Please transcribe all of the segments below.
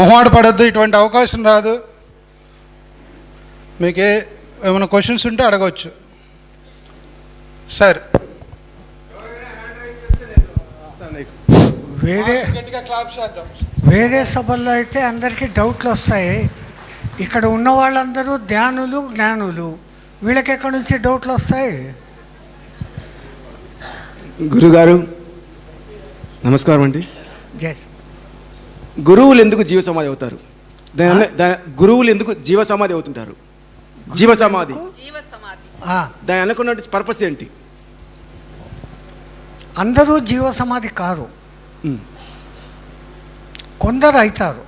మొహమాట పడద్దు, ఇటువంటి అవకాశం రాదు. మీకు ఏమైనా క్వశ్చన్స్ ఉంటే అడగవచ్చు సార్. వేరే సభల్లో అయితే అందరికీ డౌట్లు వస్తాయి. ఇక్కడ ఉన్న వాళ్ళందరూ ధ్యానులు, జ్ఞానులు, వీళ్ళకి ఎక్కడి నుంచి డౌట్లు వస్తాయి? గురుగారు నమస్కారం అండి. గురువులు ఎందుకు జీవ సమాధి అవుతారు? గురువులు ఎందుకు జీవ సమాధి అవుతుంటారు? జీవ సమాధి దాని అనుకున్న పర్పస్ ఏంటి? అందరూ జీవ సమాధి కారు, కొందరు అవుతారు.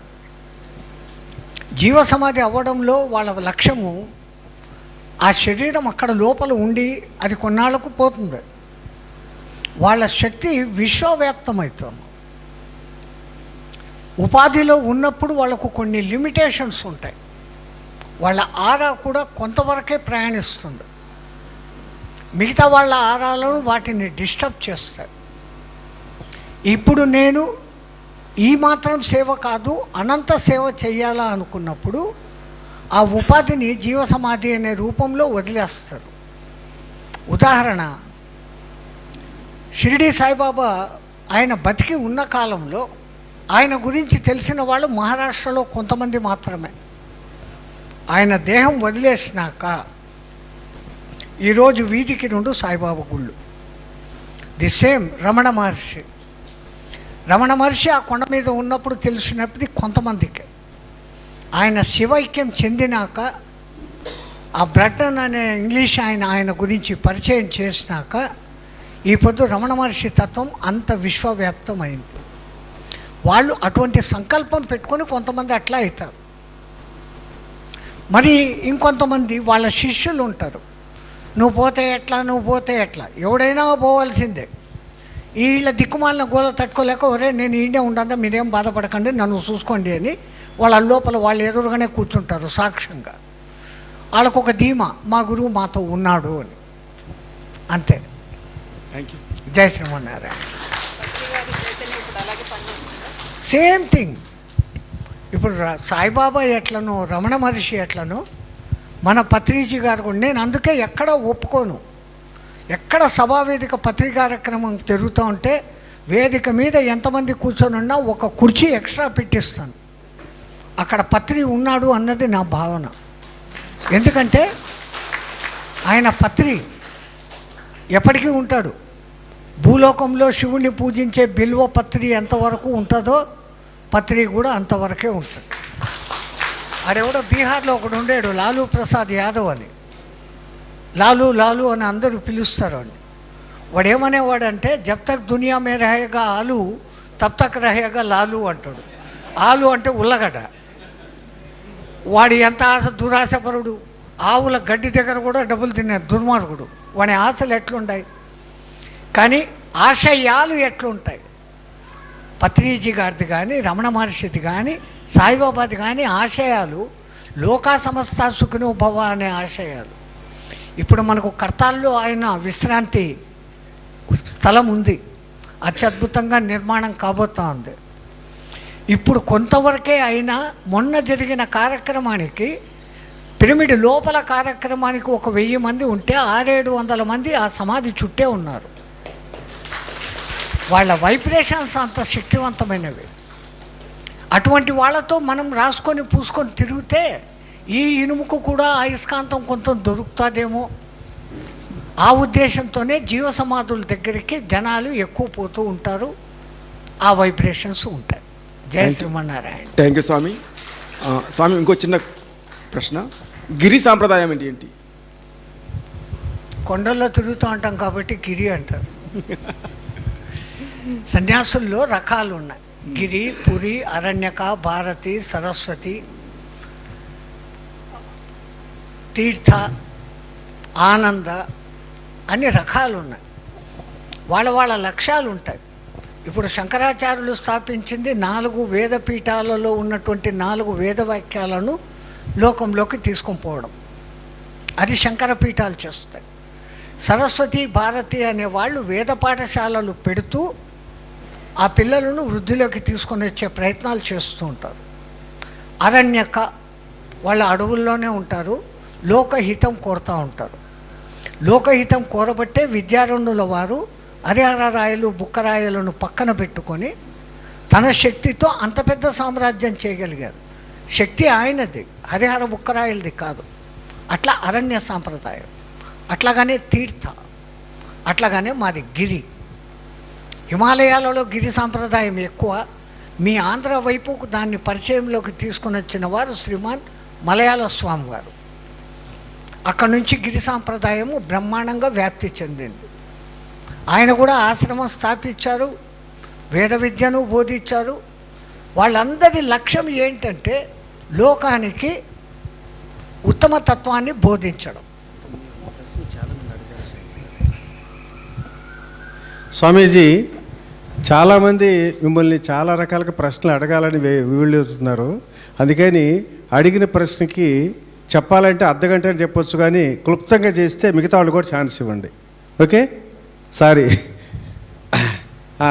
జీవ సమాధి అవ్వడంలో వాళ్ళ లక్ష్యము ఆ శరీరం అక్కడ లోపల ఉండి అది కొన్నాళ్లకు పోతుంది. వాళ్ళ శక్తి విశ్వవ్యాప్తమవుతుంది. ఉపాధిలో ఉన్నప్పుడు వాళ్ళకు కొన్ని లిమిటేషన్స్ ఉంటాయి. వాళ్ళ ఆరా కూడా కొంతవరకే ప్రయాణిస్తుంది. మిగతా వాళ్ళ ఆరాలను వాటిని డిస్టర్బ్ చేస్తాయి. ఇప్పుడు నేను ఈ మాత్రం సేవ కాదు, అనంత సేవ చేయాలా అనుకున్నప్పుడు ఆ ఉపాధిని జీవసమాధి అనే రూపంలో వదిలేస్తారు. ఉదాహరణ, షిరిడి సాయిబాబా ఆయన బతికి ఉన్న కాలంలో ఆయన గురించి తెలిసిన వాళ్ళు మహారాష్ట్రలో కొంతమంది మాత్రమే. ఆయన దేహం వదిలేసినాక ఈరోజు వీధికి 2 సాయిబాబా గుళ్ళు. ది సేమ్ రమణ మహర్షి ఆ కొండ మీద ఉన్నప్పుడు తెలిసినప్పుడు కొంతమందికి. ఆయన శివైక్యం చెందినాక ఆ బ్రటన్ అనే ఇంగ్లీష్ ఆయన గురించి పరిచయం చేసినాక ఈ పొద్దు రమణ మహర్షి తత్వం అంత విశ్వవ్యాప్తమైంది. వాళ్ళు అటువంటి సంకల్పం పెట్టుకొని కొంతమంది అట్లా అవుతారు. మరి ఇంకొంతమంది వాళ్ళ శిష్యులు ఉంటారు. నువ్వు పోతే ఎట్లా, ఎవడైనా పోవాల్సిందే. వీళ్ళ దిక్కుమాలిన గోల తట్టుకోలేక, ఒరే నేను ఇండియా ఉండదా, మీరేం బాధపడకండి, నన్ను చూసుకోండి అని వాళ్ళ లోపల వాళ్ళు ఎదురుగానే కూర్చుంటారు సాక్ష్యంగా. వాళ్ళకు ఒక ధీమా, మా గురువు మాతో ఉన్నాడు అని. అంతే. Thank you. జై శ్రీమన్నారాయణ. Same thing. ఇప్పుడు సాయిబాబా ఎట్లనో, రమణ మహర్షి ఎట్లనో, మన పత్రిజీ గారు కూడా. నేను అందుకే ఎక్కడ ఒప్పుకోను. ఎక్కడ సభావేదిక పత్రిక కార్యక్రమం జరుగుతూ ఉంటే వేదిక మీద ఎంతమంది కూర్చొని ఉన్నా ఒక కుర్చీ ఎక్స్ట్రా పెట్టిస్తాను. అక్కడ పత్రి ఉన్నాడు అన్నది నా భావన. ఎందుకంటే ఆయన పత్రి ఎప్పటికీ ఉంటాడు. భూలోకంలో శివుణ్ణి పూజించే బిల్వ పత్రి ఎంతవరకు ఉంటుందో పత్రి కూడా అంతవరకే ఉంటుంది. ఆడెవడో బీహార్లో ఒకడు ఉండేడు, లాలూ ప్రసాద్ యాదవ్ అని. లాలు అని అందరూ పిలుస్తారు అని. వాడు ఏమనేవాడంటే, జబ్ తక్ దునియా మే రహేగా ఆలు తబ్ తక్ రహేగా లాలు అంటాడు. ఆలు అంటే ఉల్లగడ్డ. వాడు ఎంత దురాశపరుడు. ఆవుల గడ్డి దగ్గర కూడా డబ్బులు తినే దుర్మార్గుడు. వాడి ఆశలు ఎట్లుంటాయి, కానీ ఆశయాలు ఎట్లుంటాయి. పత్రిజీ గారిది కానీ, రమణ మహర్షిది కానీ, సాయిబాబాది కానీ ఆశయాలు లోకా సమస్త సుఖినో భవ అనే ఆశయాలు. ఇప్పుడు మనకు కర్తాల్లో ఆయన విశ్రాంతి స్థలం ఉంది, అత్యద్భుతంగా నిర్మాణం కాబోతూ ఉంది. ఇప్పుడు కొంతవరకే అయినా మొన్న జరిగిన కార్యక్రమానికి, పిరమిడ్ లోపల కార్యక్రమానికి 1000 మంది ఉంటే 600-700 మంది ఆ సమాధి చుట్టే ఉన్నారు. వాళ్ళ వైబ్రేషన్స్ అంత శక్తివంతమైనవి. అటువంటి వాళ్ళతో మనం రాసుకొని పూసుకొని తిరిగితే ఈ ఇనుముకు కూడా అయస్కాంతం కొంత దొరుకుతుందేమో. ఆ ఉద్దేశంతోనే జీవ సమాధుల దగ్గరికి జనాలు ఎక్కువ పోతూ ఉంటారు. ఆ వైబ్రేషన్స్ ఉంటాయి. జై శ్రీమన్నారాయణ. థ్యాంక్ యూ స్వామి. స్వామి, ఇంకో చిన్న ప్రశ్న. గిరి సాంప్రదాయం ఏంటి? కొండల్లో తిరుగుతూ ఉంటాం కాబట్టి గిరి అంటారు. సన్యాసుల్లో రకాలు ఉన్నాయి. గిరి, పురి, అరణ్యక, భారతి, సరస్వతి, తీర్థ, ఆనంద అన్ని రకాలు ఉన్నాయి. వాళ్ళ లక్ష్యాలు ఉంటాయి. ఇప్పుడు శంకరాచార్యులు స్థాపించింది 4 వేదపీఠాలలో ఉన్నటువంటి 4 వేద వాక్యాలను లోకంలోకి తీసుకొని పోవడం. అది శంకర పీఠాలు చేస్తాయి. సరస్వతి, భారతి అనే వాళ్ళు వేద పాఠశాలలు పెడుతూ ఆ పిల్లలను వృద్ధిలోకి తీసుకొని వచ్చే ప్రయత్నాలు చేస్తూ ఉంటారు. అరణ్యక, వాళ్ళ అడవుల్లోనే ఉంటారు, లోకహితం కోరుతూ ఉంటారు. లోకహితం కోరబట్టే విద్యారణుల వారు హరిహర రాయలు బుక్కరాయలను పక్కన పెట్టుకొని తన శక్తితో అంత పెద్ద సామ్రాజ్యం చేయగలిగారు. శక్తి ఆయనది, హరిహర బుక్కరాయలది కాదు. అట్లా అరణ్య సాంప్రదాయం, అట్లాగానే తీర్థ, అట్లాగానే మాది గిరి. హిమాలయాలలో గిరి సాంప్రదాయం ఎక్కువ. మీ ఆంధ్ర వైపుకు దాన్ని పరిచయంలోకి తీసుకుని వచ్చిన వారు శ్రీమాన్ మలయాళ స్వామి వారు. అక్కడ నుంచి గిరి సాంప్రదాయము బ్రహ్మాండంగా వ్యాప్తి చెందింది. ఆయన కూడా ఆశ్రమం స్థాపించారు, వేద విద్యను బోధించారు. వాళ్ళందరి లక్ష్యం ఏంటంటే లోకానికి ఉత్తమ తత్వాన్ని బోధించడం. స్వామీజీ, చాలామంది మిమ్మల్ని చాలా రకాలుగా ప్రశ్నలు అడగాలని వీళ్ళుతున్నారు. అందుకని అడిగిన ప్రశ్నకి చెప్పాలంటే అర్ధగంట అని చెప్పొచ్చు, కానీ క్లుప్తంగా చేస్తే మిగతా వాళ్ళు కూడా ఛాన్స్ ఇవ్వండి. Okay, sorry.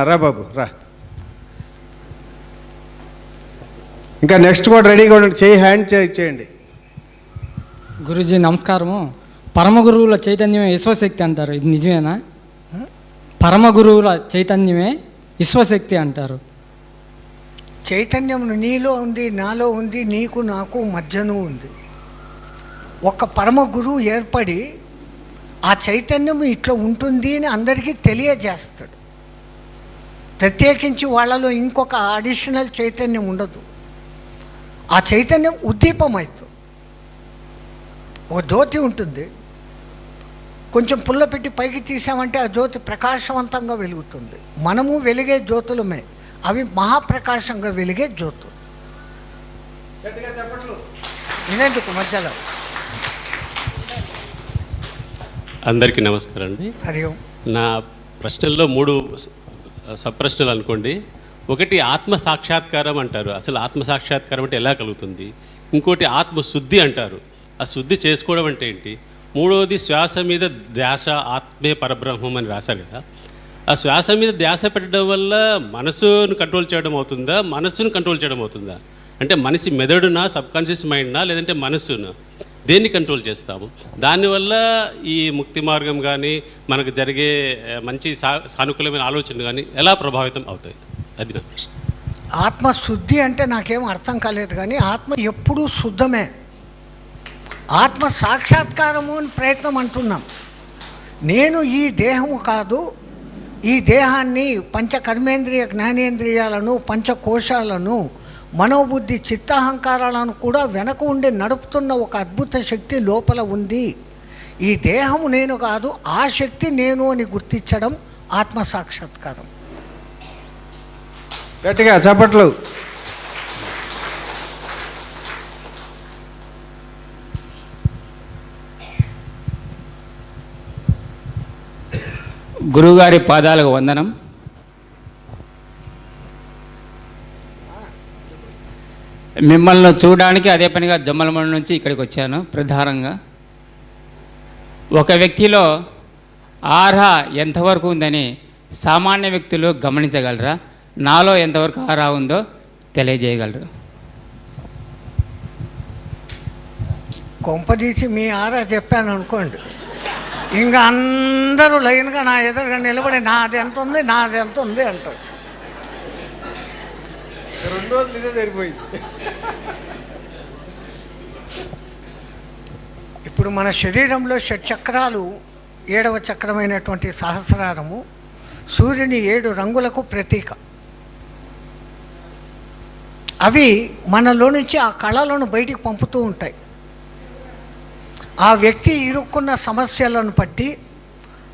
రా బాబు రా. ఇంకా నెక్స్ట్ కూడా రెడీగా ఉండండి. హ్యాండ్ చేయండి. గురూజీ నమస్కారము. పరమ గురువుల చైతన్యమే విశ్వశక్తి అంటారు, ఇది నిజమేనా? పరమ గురువుల చైతన్యమే విశ్వశక్తి అంటారు. చైతన్యం నీలో ఉంది, నాలో ఉంది, నీకు నాకు మధ్యను ఉంది. ఒక పరమ గురువు ఏర్పడి ఆ చైతన్యం ఇట్లా ఉంటుంది అని అందరికీ తెలియజేస్తాడు. ప్రత్యేకించి వాళ్ళలో ఇంకొక అడిషనల్ చైతన్యం ఉండదు. ఆ చైతన్యం ఉద్దీపమవుతుంది. ఒక జ్యోతి ఉంటుంది, కొంచెం పుల్ల పెట్టి పైకి తీసామంటే ఆ జ్యోతి ప్రకాశవంతంగా వెలుగుతుంది. మనము వెలిగే జ్యోతులమే, అవి మహాప్రకాశంగా వెలిగే జ్యోతులు. వినేందుకు మధ్యలో అందరికీ నమస్కారం అండి. హరి ఓం. నా ప్రశ్నల్లో 3 సబ్ ప్రశ్నలు అనుకోండి. ఒకటి, ఆత్మ సాక్షాత్కారం అంటారు. అసలు ఆత్మ సాక్షాత్కారం అంటే ఎలా కలుగుతుంది? ఇంకోటి, ఆత్మశుద్ధి అంటారు. ఆ శుద్ధి చేసుకోవడం అంటే ఏంటి? మూడవది, శ్వాస మీద ధ్యాస, ఆత్మే పరబ్రహ్మం అని రాశారు కదా. ఆ శ్వాస మీద ధ్యాస పెట్టడం వల్ల మనసును కంట్రోల్ చేయడం అవుతుందా, మనసును కంట్రోల్ చేయడం అవుతుందా? అంటే మనిషి మెదడునా, సబ్కాన్షియస్ మైండ్నా, లేదంటే మనసునా? దేన్ని కంట్రోల్ చేస్తాము? దానివల్ల ఈ ముక్తి మార్గం కానీ మనకు జరిగే మంచి సానుకూలమైన ఆలోచనలు కానీ ఎలా ప్రభావితం అవుతాయి? అది నా ప్రశ్న. ఆత్మశుద్ధి అంటే నాకేం అర్థం కాలేదు, కానీ ఆత్మ ఎప్పుడూ శుద్ధమే. ఆత్మ సాక్షాత్కారము అని ప్రయత్నం అంటున్నాం. నేను ఈ దేహము కాదు, ఈ దేహాన్ని పంచకర్మేంద్రియ జ్ఞానేంద్రియాలను, పంచకోశాలను, మనోబుద్ధి చిత్తాహంకారాలను కూడా వెనక ఉండి నడుపుతున్న ఒక అద్భుత శక్తి లోపల ఉంది. ఈ దేహము నేను కాదు, ఆ శక్తి నేను అని గుర్తించడం ఆత్మ సాక్షాత్కారం. గట్టిగా చప్పట్లు. గురువుగారి పాదాలకు వందనం. మిమ్మల్ని చూడడానికి అదే పనిగా జమ్మలమూడి నుంచి ఇక్కడికి వచ్చాను ప్రధానంగా. ఒక వ్యక్తిలో ఆరా ఎంతవరకు ఉందని సామాన్య వ్యక్తులు గమనించగలరా? నాలో ఎంతవరకు ఆరా ఉందో తెలియజేయగలరు? కొంపదీసి మీ ఆరా చెప్పాను అనుకోండి, ఇంకా అందరూ లైన్గా నా ఎదురుగా నిలబడి నాది ఎంత ఉంది, నాది ఎంత ఉంది అంటారు. 2 రోజులు ఇదే సరిపోయింది. ఇప్పుడు మన శరీరంలో షట్చక్రాలు, 7వ చక్రమైనటువంటి సహస్రారము సూర్యుని 7 రంగులకు ప్రతీక. అవి మనలో నుంచి ఆ కళలను బయటికి పంపుతూ ఉంటాయి. ఆ వ్యక్తి ఇరుక్కున్న సమస్యలను బట్టి,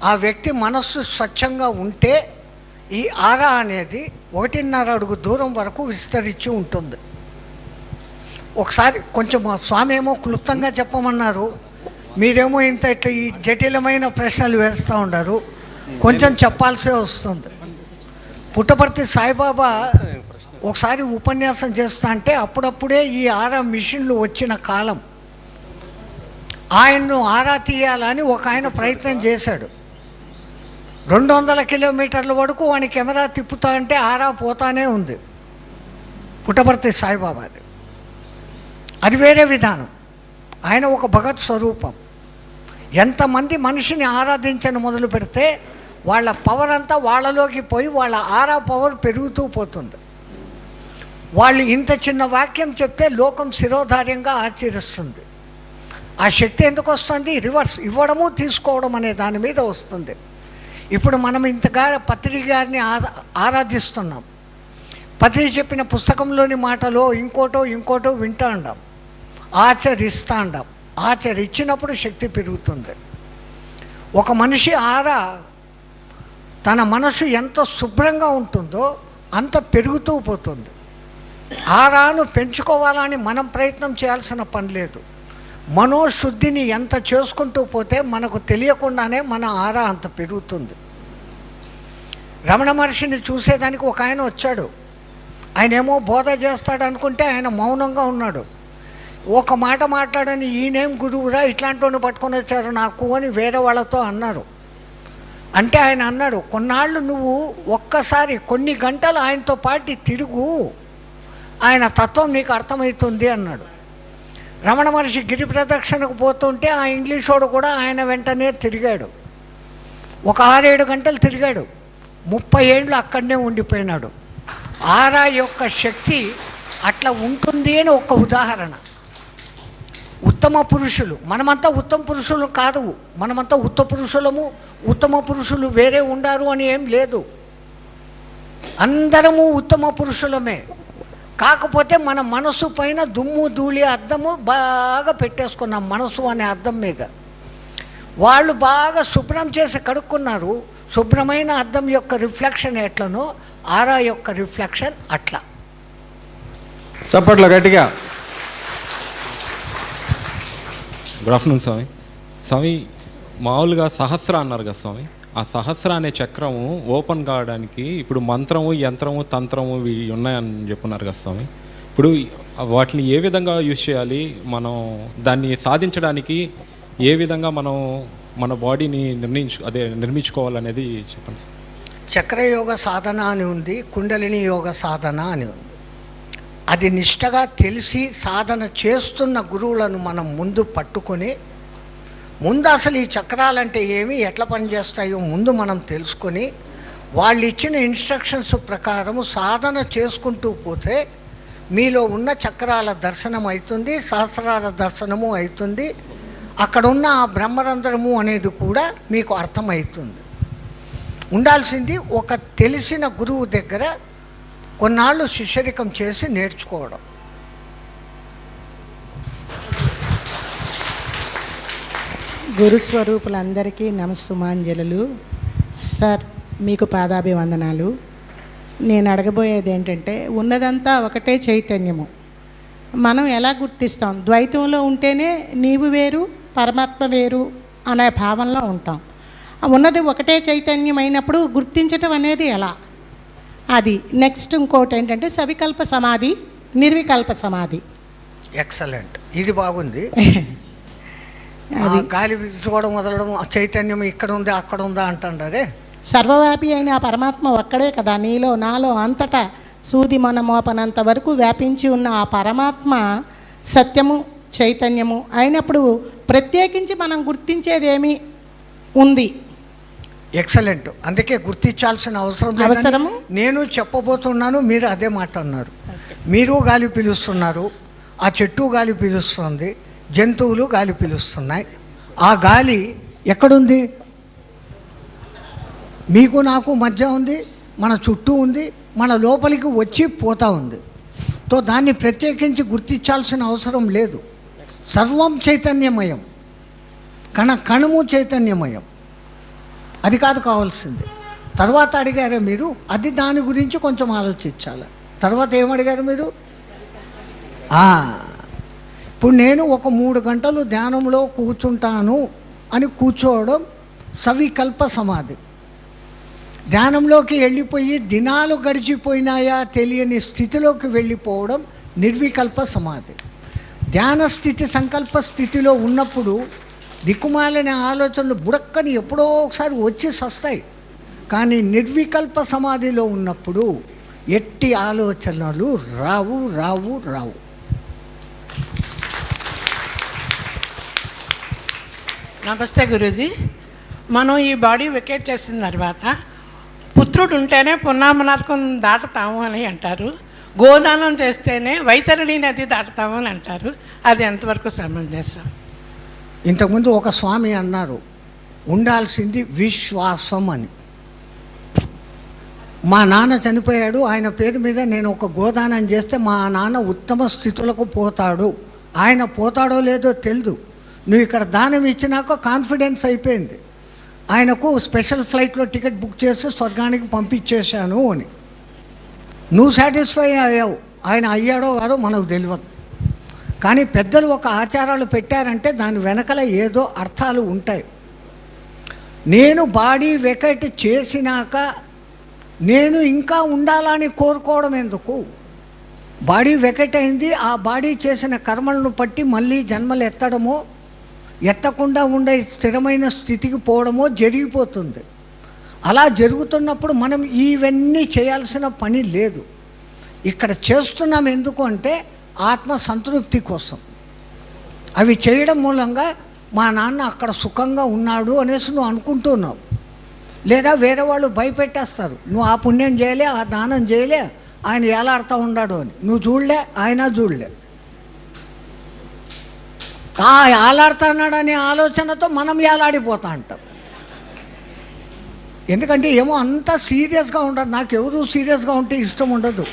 ఆ వ్యక్తి మనస్సు స్వచ్ఛంగా ఉంటే ఈ ఆరా అనేది 1.5 అడుగు దూరం వరకు విస్తరించి ఉంటుంది. ఒకసారి కొంచెం స్వామి ఏమో క్లుప్తంగా చెప్పమన్నారు, మీరేమో ఇంత ఇట్లా ఈ జటిలమైన ప్రశ్నలు వేస్తూ ఉన్నారు, కొంచెం చెప్పాల్సే వస్తుంది. పుట్టపర్తి సాయిబాబా ఒకసారి ఉపన్యాసం చేస్తా అంటే అప్పుడప్పుడే ఈ ఆరా మిషన్లు వచ్చిన కాలం. ఆయన్ను ఆరా తీయాలని ఒక ఆయన ప్రయత్నం చేశాడు. 200 కిలోమీటర్ల వరకు వాని కెమెరా తిప్పుతా అంటే ఆరా పోతానే ఉంది. పుట్టపర్తి సాయిబాబాది. అది వేరే విధానం. ఆయన ఒక భగత్ స్వరూపం. ఎంతమంది మనిషిని ఆరాధించని మొదలు పెడితే వాళ్ళ పవర్ అంతా వాళ్ళలోకి పోయి వాళ్ళ ఆరా పవర్ పెరుగుతూ పోతుంది. వాళ్ళు ఇంత చిన్న వాక్యం చెప్తే లోకం శిరోధార్యంగా ఆచరిస్తుంది. ఆ శక్తి ఎందుకు వస్తుంది? రివర్స్, ఇవ్వడము తీసుకోవడం అనే దాని మీద వస్తుంది. ఇప్పుడు మనం ఇంతగా పత్రి గారిని ఆరాధిస్తున్నాం. పత్రి చెప్పిన పుస్తకంలోని మాటలో ఇంకోటో వింటా ఉండాం, ఆచరిస్తూ ఉండాం. ఆచరించినప్పుడు శక్తి పెరుగుతుంది. ఒక మనిషి ఆరా తన మనసు ఎంత శుభ్రంగా ఉంటుందో అంత పెరుగుతూ పోతుంది. ఆరాను పెంచుకోవాలని మనం ప్రయత్నం చేయాల్సిన పని లేదు. మనోశుద్ధిని ఎంత చేసుకుంటూ పోతే మనకు తెలియకుండానే మన ఆరా అంత పెరుగుతుంది. రమణ మహర్షిని చూసేదానికి ఒక ఆయన వచ్చాడు. ఆయన ఏమో బోధ చేస్తాడు అనుకుంటే ఆయన మౌనంగా ఉన్నాడు. ఒక మాట మాట్లాడని ఈయనేం గురువురా ఇట్లాంటి వాడిని పట్టుకొని వచ్చారు నాకు అని వేరే వాళ్ళతో అన్నారు. అంటే ఆయన అన్నాడు, కొన్నాళ్ళు నువ్వు ఒక్కసారి కొన్ని గంటలు ఆయనతో పాటు తిరుగు, ఆయన తత్వం నీకు అర్థమవుతుంది అన్నాడు. రమణ మహర్షి గిరి ప్రదక్షిణకు పోతుంటే ఆ ఇంగ్లీషోడు కూడా ఆయన వెంటనే తిరిగాడు. ఒక 6-7 గంటలు తిరిగాడు. 30 ఏళ్ళు అక్కడనే ఉండిపోయినాడు. ఆరా యొక్క శక్తి అట్లా ఉంటుంది అని ఒక ఉదాహరణ. ఉత్తమ పురుషులు, మనమంతా ఉత్తమ పురుషులు కాదు, మనమంతా ఉత్తమ పురుషులము. ఉత్తమ పురుషులు వేరే ఉండారు అని ఏం లేదు, అందరము ఉత్తమ పురుషులమే. కాకపోతే మన మనసు పైన దుమ్ము ధూళి అద్దము బాగా పెట్టేసుకున్నాం మనసు అనే అద్దం మీద. వాళ్ళు బాగా శుభ్రం చేసి కడుక్కున్నారు. శుభ్రమైన అద్దం యొక్క రిఫ్లెక్షన్ ఎట్లనో ఆరా యొక్క రిఫ్లెక్షన్ అట్లా. చప్పట్లో గట్టిగా. గుడ్ ఆఫ్టర్నూన్ స్వామి. స్వామి, మామూలుగా సహస్ర అన్నారు కదా స్వామి, ఆ సహస్ర అనే చక్రము ఓపెన్ కావడానికి ఇప్పుడు మంత్రము, యంత్రము, తంత్రము ఇవి ఉన్నాయని చెప్పున్నారు కదా స్వామి. ఇప్పుడు వాటిని ఏ విధంగా యూజ్ చేయాలి, మనం దాన్ని సాధించడానికి ఏ విధంగా మనం మన బాడీని నిర్మించుకోవాలనేది చెప్పండి సార్. చక్రయోగ సాధన అని ఉంది, కుండలిని యోగ సాధన అని ఉంది. అది నిష్టగా తెలిసి సాధన చేస్తున్న గురువులను మనం ముందు పట్టుకొని, ముందు అసలు ఈ చక్రాలంటే ఏమి, ఎట్లా పనిచేస్తాయో ముందు మనం తెలుసుకొని వాళ్ళు ఇచ్చిన ఇన్స్ట్రక్షన్స్ ప్రకారము సాధన చేసుకుంటూ పోతే మీలో ఉన్న చక్రాల దర్శనం అవుతుంది, సహస్రాల దర్శనము అవుతుంది. అక్కడ ఉన్న ఆ బ్రహ్మరంధ్రము అనేది కూడా మీకు అర్థమవుతుంది. ఉండాల్సింది ఒక తెలిసిన గురువు దగ్గర కొన్నాళ్ళు శిష్యరికం చేసి నేర్చుకోవడం. గురుస్వరూపులందరికీ నమస్సుమాంజలు. సార్, మీకు పాదాభివందనాలు. నేను అడగబోయేది ఏంటంటే, ఉన్నదంతా ఒకటే చైతన్యము. మనం ఎలా గుర్తిస్తాం? ద్వైతంలో ఉంటేనే నీవు వేరు పరమాత్మ వేరు అనే భావనలో ఉంటాం. ఉన్నది ఒకటే చైతన్యం అయినప్పుడు గుర్తించటం అనేది ఎలా? అది నెక్స్ట్. ఇంకోటి ఏంటంటే సవికల్ప సమాధి, నిర్వికల్ప సమాధి. ఎక్సలెంట్, ఇది బాగుంది. అది గాలి పీల్చుకోవడం వదలడం, చైతన్యం ఇక్కడ ఉందా అక్కడ ఉందా అంటారే. సర్వవ్యాపి అయిన ఆ పరమాత్మ ఒక్కడే కదా, నీలో నాలో అంతటా సూది మన మోపనంత వరకు వ్యాపించి ఉన్న ఆ పరమాత్మ సత్యము చైతన్యము అయినప్పుడు ప్రత్యేకించి మనం గుర్తించేదేమి ఉంది? ఎక్సలెంట్. అందుకే గుర్తించాల్సిన అవసరము నేను చెప్పబోతున్నాను. మీరు అదే మాట అన్నారు. మీరు గాలి పీలుస్తున్నారు, ఆ చెట్టు గాలి పీలుస్తుంది, జంతువులు గాలి పీలుస్తున్నాయి. ఆ గాలి ఎక్కడుంది? మీకు నాకు మధ్య ఉంది, మన చుట్టూ ఉంది, మన లోపలికి వచ్చి పోతూ ఉంది. తో దాన్ని ప్రత్యేకించి గుర్తించాల్సిన అవసరం లేదు. సర్వం చైతన్యమయం, కణము చైతన్యమయం. అది కాదు కావాల్సింది. తర్వాత అడిగారు మీరు, అది దాని గురించి కొంచెం ఆలోచించాలి. తర్వాత ఏమడిగారు మీరు? ఇప్పుడు నేను ఒక 3 గంటలు ధ్యానంలో కూర్చుంటాను అని కూర్చోవడం సవికల్ప సమాధి. ధ్యానంలోకి వెళ్ళిపోయి దినాలు గడిచిపోయినాయా తెలియని స్థితిలోకి వెళ్ళిపోవడం నిర్వికల్ప సమాధి. ధ్యాన స్థితి సంకల్ప స్థితిలో ఉన్నప్పుడు దిక్కుమాలిన ఆలోచనలు బుడక్కని ఎప్పుడో ఒకసారి వచ్చి సస్తాయి. కానీ నిర్వికల్ప సమాధిలో ఉన్నప్పుడు ఎట్టి ఆలోచనలు రావు రావు రావు. నమస్తే గురూజీ. మనం ఈ బాడీ వెకేట్ చేసిన తర్వాత పుత్రుడు ఉంటేనే పున్నామనర్కం దాటుతాము అని అంటారు, గోదానం చేస్తేనే వైతరణి నది దాటుతాము అని అంటారు. అది ఎంతవరకు సమంజసం? ఇంతకుముందు ఒక స్వామి అన్నారు, ఉండాల్సింది విశ్వాసం అని. మా నాన్న చనిపోయాడు, ఆయన పేరు మీద నేను ఒక గోదానం చేస్తే మా నాన్న ఉత్తమ స్థితులకు పోతాడు. ఆయన పోతాడో లేదో తెలియదు, నువ్వు ఇక్కడ దానం ఇచ్చినాక కాన్ఫిడెన్స్ అయిపోయింది. ఆయనకు స్పెషల్ ఫ్లైట్లో టికెట్ బుక్ చేసి స్వర్గానికి పంపించేశాను అని. నువ్వు సాటిస్ఫై అయ్యావు, ఆయన అయ్యాడో కాదో మనకు తెలియదు. కానీ పెద్దలు ఒక ఆచారాలు పెట్టారంటే దాని వెనకల ఏదో అర్థాలు ఉంటాయి. నేను బాడీ వెకేట్ చేసినాక నేను ఇంకా ఉండాలని కోరుకోవడం ఎందుకు? బాడీ వెకేట్ అయింది, ఆ బాడీ చేసిన కర్మలను బట్టి మళ్ళీ జన్మలు ఎత్తడమో ఎత్తకుండా ఉండే స్థిరమైన స్థితికి పోవడమో జరిగిపోతుంది. అలా జరుగుతున్నప్పుడు మనం ఇవన్నీ చేయాల్సిన పని లేదు. ఇక్కడ చేస్తున్నాం ఎందుకు అంటే ఆత్మ సంతృప్తి కోసం. అవి చేయడం మూలంగా మా నాన్న అక్కడ సుఖంగా ఉన్నాడు అనేసి నువ్వు అనుకుంటున్నావు. లేదా వేరే వాళ్ళు భయపెట్టేస్తారు, నువ్వు ఆ పుణ్యం చేయలే, ఆ దానం చేయలే, ఆయన ఏలాడుతూ ఉన్నాడు అని. నువ్వు చూడలే, ఆయన చూడలే. ఆ ఏలాడుతున్నాడనే ఆలోచనతో మనం ఏలాడిపోతా అంటాం. ఎందుకంటే ఏమో అంత సీరియస్గా ఉండదు. నాకు ఎవరు సీరియస్గా ఉంటే ఇష్టం ఉండదు.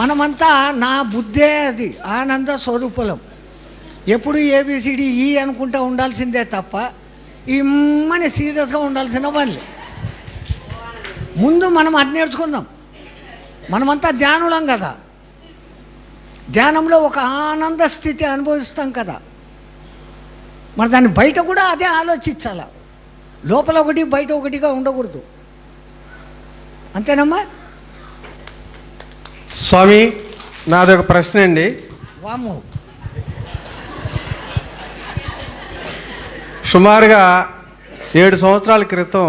మనమంతా నా బుద్ధే అది ఆనంద స్వరూపులం. ఎప్పుడు ఏబిసిడి ఈ అనుకుంటూ ఉండాల్సిందే తప్ప ఇమ్మని సీరియస్గా ఉండాల్సిన వాళ్ళు. ముందు మనం అది నేర్చుకుందాం. మనమంతా ధ్యానులం కదా, ధ్యానంలో ఒక ఆనంద స్థితి అనుభవిస్తాం కదా. మరి దాన్ని బయట కూడా అదే ఆలోచించాల. లోపల ఒకటి బయట ఒకటిగా ఉండకూడదు. అంతేనమ్మా? స్వామి, నాదొక ప్రశ్న అండి. వాము, సుమారుగా 7 సంవత్సరాల క్రితం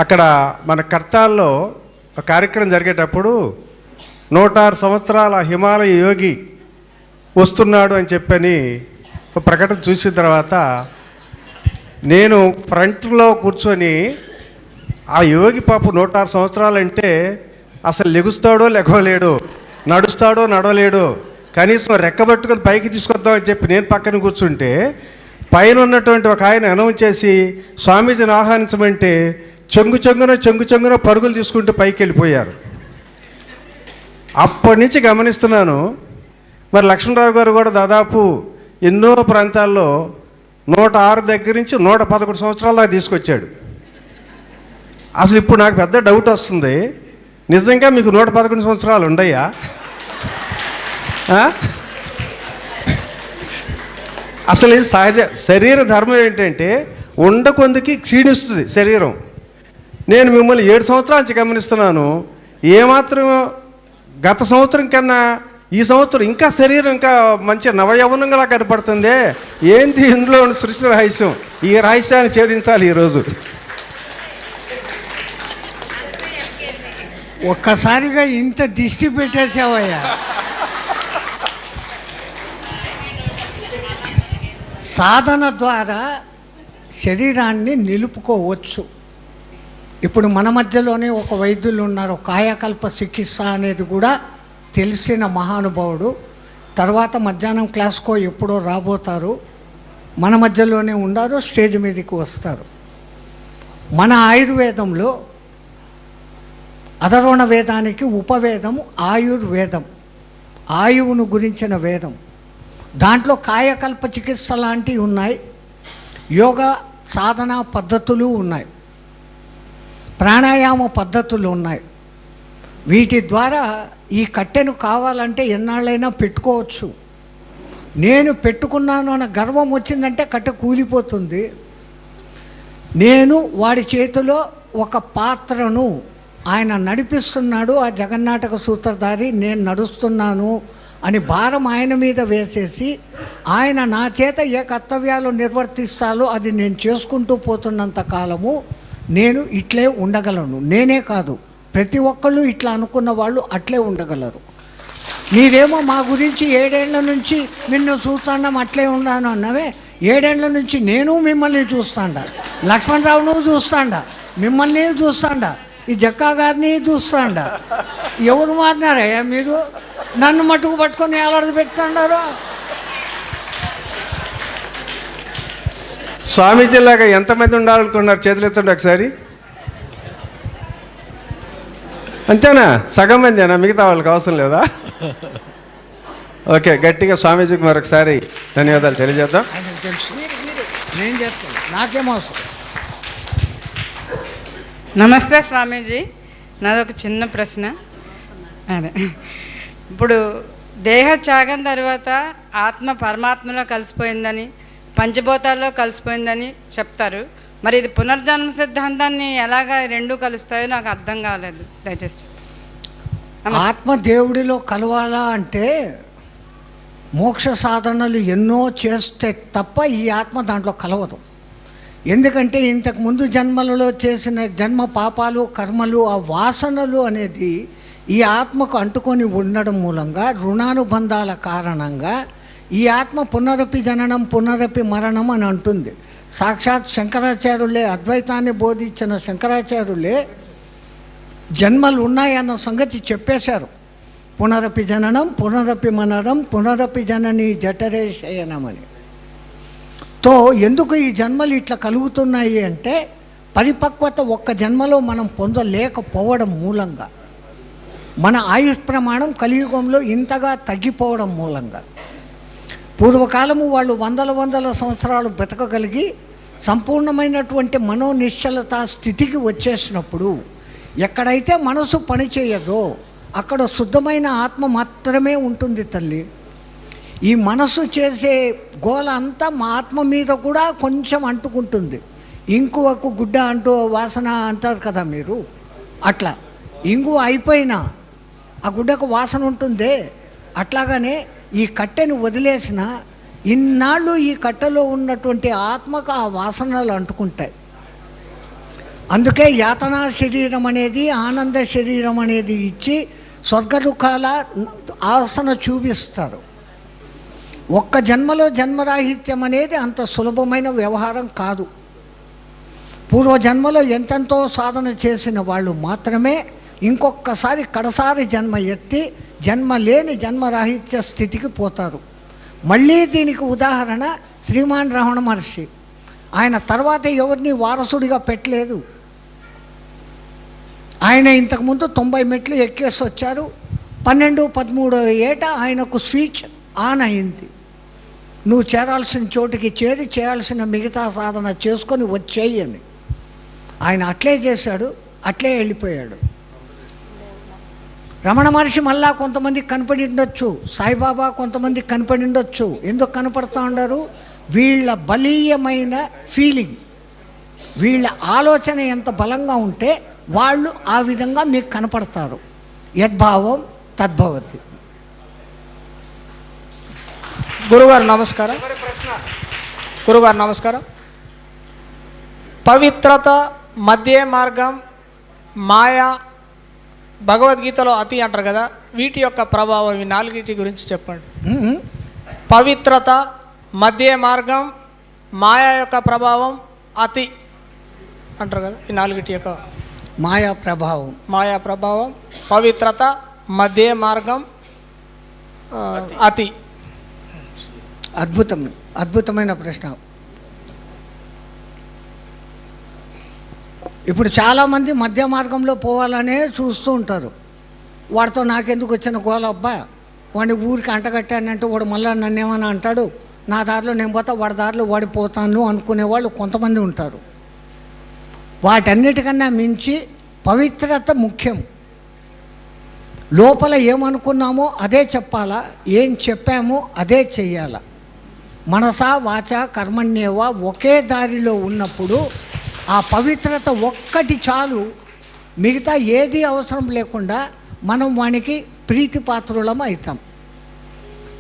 అక్కడ మన కర్తాల్లో ఒక కార్యక్రమం జరిగేటప్పుడు 106 సంవత్సరాల హిమాలయ యోగి వస్తున్నాడు అని చెప్పని ఒక ప్రకటన చూసిన తర్వాత నేను ఫ్రంట్లో కూర్చొని ఆ యోగి పాపు 106 సంవత్సరాలు అంటే అసలు లెగుస్తాడో లెగవలేడు, నడుస్తాడో నడవలేడు, కనీసం రెక్కబట్టుకొని పైకి తీసుకొద్దామని చెప్పి నేను పక్కన కూర్చుంటే పైన ఉన్నటువంటి ఒక ఆయన అనౌన్స్ చేసి స్వామీజీని ఆహ్వానించమంటే చెంగు చెంగున పరుగులు తీసుకుంటూ పైకి వెళ్ళిపోయారు. అప్పటి నుంచి గమనిస్తున్నాను. మరి లక్ష్మణరావు గారు కూడా దాదాపు ఎన్నో ప్రాంతాల్లో 106 దగ్గర నుంచి 111 సంవత్సరాల దాకా తీసుకొచ్చాడు. అసలు ఇప్పుడు నాకు పెద్ద డౌట్ వస్తుంది, నిజంగా మీకు 111 సంవత్సరాలు ఉండయా? అసలు ఇది సహజ శరీర ధర్మం ఏంటంటే ఉండకొందుకి క్షీణిస్తుంది శరీరం. నేను మిమ్మల్ని 7 సంవత్సరాల నుంచి గమనిస్తున్నాను. ఏమాత్రం గత సంవత్సరం కన్నా ఈ సంవత్సరం ఇంకా శరీరం ఇంకా మంచి నవయవనంగా కనపడుతుంది. ఏంటి ఇందులో ఉన్న సృష్టి రహస్యం? ఈ రహస్యాన్ని ఛేదించాలి ఈరోజు. ఒక్కసారిగా ఇంత దిష్టి పెట్టేసావయ్యా. సాధన ద్వారా శరీరాన్ని నిలుపుకోవచ్చు. ఇప్పుడు మన మధ్యలోనే ఒక వైద్యులు ఉన్నారు, కాయకల్ప చికిత్స అనేది కూడా తెలిసిన మహానుభావుడు. తర్వాత మధ్యాహ్నం క్లాస్కో ఎప్పుడో రాబోతారు, మన మధ్యలోనే ఉన్నారు, స్టేజ్ మీదకి వస్తారు. మన ఆయుర్వేదంలో అధర్వణ వేదానికి ఉపవేదం ఆయుర్వేదం, ఆయువును గురించిన వేదం. దాంట్లో కాయకల్ప చికిత్స లాంటివి ఉన్నాయి, యోగ సాధన పద్ధతులు ఉన్నాయి, ప్రాణాయామ పద్ధతులు ఉన్నాయి. వీటి ద్వారా ఈ కట్టెను కావాలంటే ఎన్నాళ్ళైనా పెట్టుకోవచ్చు. నేను పెట్టుకున్నాను అన్న గర్వం వచ్చిందంటే కట్టె కూలిపోతుంది. నేను వాడి చేతిలో ఒక పాత్రను, ఆయన నడిపిస్తున్నాడు, ఆ జగన్నాటక సూత్రధారి, నేను నడుస్తున్నాను అని భారం ఆయన మీద వేసేసి ఆయన నా చేత ఏ కర్తవ్యాలు నిర్వర్తిస్తాలో అది నేను చేసుకుంటూ పోతున్నంత కాలము నేను ఇట్లే ఉండగలను. నేనే కాదు, ప్రతి ఒక్కళ్ళు ఇట్లా అనుకున్న వాళ్ళు అట్లే ఉండగలరు. మీరేమో మా గురించి 7 ఏళ్ల నుంచి నిన్ను చూస్తున్నాం అట్లే ఉన్నాను అన్నవే, 7 ఏళ్ల నుంచి నేను మిమ్మల్ని చూస్తాండ, లక్ష్మణరావును చూస్తాండ, మిమ్మల్ని చూస్తాండ, ఈ జక్కా గారిని చూస్తాండ. ఎవరు మారినారయ్యా మీరు? నన్ను మట్టుకు పట్టుకొని ఏలాడది పెడుతున్నారు. స్వామీజీలాగా ఎంతమంది ఉండాలనుకున్నారు? చేతులు ఎత్తండి ఒకసారి. అంతేనా? సగం మందేనా? మిగతా వాళ్ళకి అవసరం లేదా? ఓకే, గట్టిగా స్వామీజీకి మరొకసారి ధన్యవాదాలు తెలియజేద్దాం. ఆయనకు తెలుసు, నేను చేస్తాను, నాకేమవసరం. నమస్తే స్వామీజీ, నాదొక చిన్న ప్రశ్న. అదే, ఇప్పుడు దేహ త్యాగం తర్వాత ఆత్మ పరమాత్మలో కలిసిపోయిందని, పంచభూతాల్లో కలిసిపోయిందని చెప్తారు. మరి ఇది పునర్జన్మ సిద్ధాంతాన్ని ఎలాగా రెండూ కలుస్తాయో నాకు అర్థం కాలేదు, దయచేసి. ఆత్మ దేవుడిలో కలవాలా అంటే మోక్ష సాధనలు ఎన్నో చేస్తే తప్ప ఈ ఆత్మ దాంట్లో కలవదు. ఎందుకంటే ఇంతకుముందు జన్మలలో చేసిన జన్మ పాపాలు, కర్మలు, ఆ వాసనలు అనేది ఈ ఆత్మకు అంటుకొని ఉండడం మూలంగా, రుణానుబంధాల కారణంగా ఈ ఆత్మ పునరపి జననం పునరపి మరణం అని అంటుంది. సాక్షాత్ శంకరాచార్యులే, అద్వైతాన్ని బోధించిన శంకరాచార్యులే జన్మలు ఉన్నాయన్న సంగతి చెప్పేశారు. పునరపి జననం పునరపి మరణం పునరపి జనని జఠరే శయనం అని. తో ఎందుకు ఈ జన్మలు ఇట్లా కలుగుతున్నాయి అంటే పరిపక్వత ఒక్క జన్మలో మనం పొందలేకపోవడం మూలంగా, మన ఆయుష్ ప్రమాణం కలియుగంలో ఇంతగా తగ్గిపోవడం మూలంగా. పూర్వకాలము వాళ్ళు వందల సంవత్సరాలు బ్రతకగలిగి సంపూర్ణమైనటువంటి మనోనిశ్చలత స్థితికి వచ్చేసినప్పుడు ఎక్కడైతే మనసు పనిచేయదో అక్కడ శుద్ధమైన ఆత్మ మాత్రమే ఉంటుంది తల్లి. ఈ మనసు చేసే గోల అంతా మా ఆత్మ మీద కూడా కొంచెం అంటుకుంటుంది. ఇంకువకు గుడ్డ అంటూ వాసన అంటారు కదా మీరు, అట్లా ఇంగు అయిపోయినా ఆ గుడ్డకు వాసన ఉంటుందే, అట్లాగానే ఈ కట్టెను వదిలేసిన ఇన్నాళ్ళు ఈ కట్టెలో ఉన్నటువంటి ఆత్మకు ఆ వాసనలు అంటుకుంటాయి. అందుకే యాతనా శరీరం అనేది, ఆనంద శరీరం అనేది ఇచ్చి స్వర్గదుఖాల ఆసన చూపిస్తారు. ఒక్క జన్మలో జన్మరాహిత్యం అనేది అంత సులభమైన వ్యవహారం కాదు. పూర్వజన్మలో ఎంతెంతో సాధన చేసిన వాళ్ళు మాత్రమే ఇంకొకసారి కడసారి జన్మ ఎత్తి జన్మ లేని జన్మరాహిత్య స్థితికి పోతారు. మళ్ళీ దీనికి ఉదాహరణ శ్రీమాన్ రమణ మహర్షి. ఆయన తర్వాత ఎవరిని వారసుడిగా పెట్టలేదు. ఆయన ఇంతకుముందు 90 మెట్లు ఎక్కేసి వచ్చారు. 12-13 ఏట ఆయనకు స్విచ్ ఆన్ అయింది. నువ్వు చేరాల్సిన చోటుకి చేరి చేయాల్సిన మిగతా సాధన చేసుకొని వచ్చేయి అని. ఆయన అట్లే చేశాడు, అట్లే వెళ్ళిపోయాడు. రమణ మహర్షి మళ్ళా కొంతమందికి కనపడి ఉండొచ్చు, సాయిబాబా కొంతమందికి కనపడి ఉండొచ్చు. ఎందుకు కనపడుతూ ఉండరు? వీళ్ళ బలీయమైన ఫీలింగ్, వీళ్ళ ఆలోచన ఎంత బలంగా ఉంటే వాళ్ళు ఆ విధంగా మీకు కనపడతారు. యద్భావం తద్భవతి. గురుగారు నమస్కారం. గురుగారు నమస్కారం. పవిత్రత, మధ్య మార్గం, మాయా, భగవద్గీతలో అతి అంటారు కదా, వీటి యొక్క ప్రభావం ఈ నాలుగిటి గురించి చెప్పండి. పవిత్రత, మధ్య మార్గం, మాయా యొక్క ప్రభావం, అతి అంటారు కదా, ఈ నాలుగిటి యొక్క మాయా ప్రభావం. మాయా ప్రభావం, పవిత్రత, మధ్య మార్గం, అతి. అద్భుతమైన ప్రశ్న. ఇప్పుడు చాలామంది మధ్య మార్గంలో పోవాలనే చూస్తూ ఉంటారు. వాడితో నాకెందుకు వచ్చిన గోల అబ్బా, వాడిని ఊరికి అంటగట్టానంటే వాడు మళ్ళీ నన్ను ఏమన్నా అంటాడు, నా దారిలో నేను పోతా, వాడి దారిలో వాడిపోతాను అనుకునేవాళ్ళు కొంతమంది ఉంటారు. వాటన్నిటికన్నా మించి పవిత్రత ముఖ్యం. లోపల ఏమనుకున్నామో అదే చెప్పాలా, ఏం చెప్పామో అదే చెయ్యాలా. మనసా వాచ కర్మణ్యేవా ఒకే దారిలో ఉన్నప్పుడు ఆ పవిత్రత ఒక్కటి చాలు. మిగతా ఏది అవసరం లేకుండా మనం వానికి ప్రీతిపాత్రులం అవుతాం.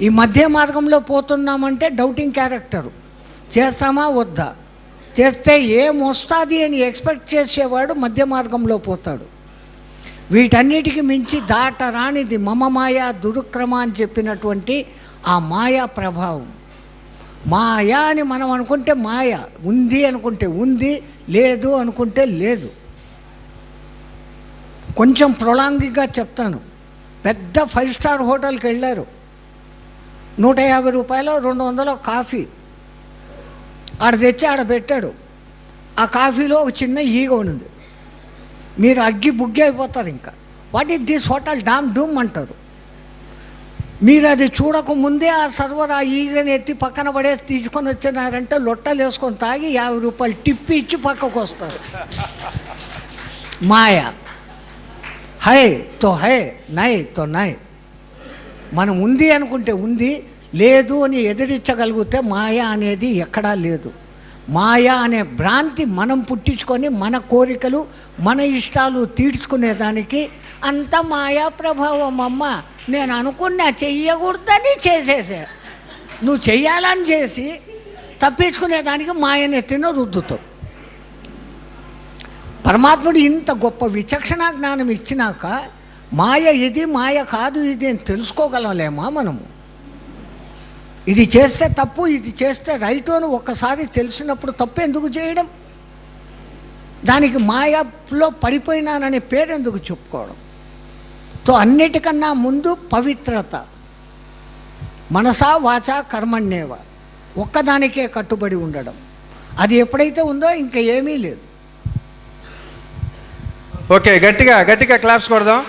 ఈ మధ్య మార్గంలో పోతున్నామంటే డౌటింగ్ క్యారెక్టరు. చేస్తామా వద్దా, చేస్తే ఏమొస్తుంది అని ఎక్స్పెక్ట్ చేసేవాడు మధ్య మార్గంలో పోతాడు. వీటన్నిటికి మించి దాటరానిది మమ మాయా దురుక్రమ అని చెప్పినటువంటి ఆ మాయా ప్రభావం. మాయ అని మనం అనుకుంటే మాయ, ఉంది అనుకుంటే ఉంది, లేదు అనుకుంటే లేదు. కొంచెం ప్రొలాంగిగా చెప్తాను. పెద్ద 5 స్టార్ హోటల్కి వెళ్ళారు, 150 రూపాయలు 200 కాఫీ ఆడ తెచ్చి ఆడ పెట్టాడు. ఆ కాఫీలో ఒక చిన్న ఈగ ఉంది. మీరు అగ్గి బుగ్గి అయిపోతారు. ఇంకా వాట్ ఈస్ దిస్ హోటల్ డామ్ డూమ్ అంటారు. మీరు అది చూడకముందే ఆ సర్వర్ ఆ ఈగని ఎత్తి పక్కన పడేసి తీసుకొని వచ్చినారంటే లొట్టలు వేసుకొని తాగి 50 రూపాయలు టిప్పి ఇచ్చి పక్కకు వస్తారు. మాయ. హై తో హై, నై తో నై. మనం ఉంది అనుకుంటే ఉంది, లేదు అని ఎదిరించగలిగితే మాయ అనేది ఎక్కడా లేదు. మాయ అనే భ్రాంతి మనం పుట్టించుకొని మన కోరికలు మన ఇష్టాలు తీర్చుకునేదానికి అంత మాయా ప్రభావం. అమ్మ నేను అనుకున్నా చెయ్యకూడదని చేసేసా. నువ్వు చెయ్యాలని చేసి తప్పించుకునేదానికి మాయనెత్తిన రుద్దుతావు. పరమాత్ముడు ఇంత గొప్ప విచక్షణ జ్ఞానం ఇచ్చినాక మాయ ఇది మాయ కాదు ఇది అని తెలుసుకోగలలేమా మనము? ఇది చేస్తే తప్పు, ఇది చేస్తే రైట్ అని ఒక్కసారి తెలిసినప్పుడు తప్పు ఎందుకు చేయడం? దానికి మాయలో పడిపోయినాననే పేరు ఎందుకు చెప్పుకోవడం? తో అన్నిటికన్నా ముందు పవిత్రత, మనసా వాచా కర్మణ్యేవ, ఒక్కదానికే కట్టుబడి ఉండడం. అది ఎప్పుడైతే ఉందో ఇంకా ఏమీ లేదు. ఓకే, గట్టిగా క్లాప్స్ కొడదాం.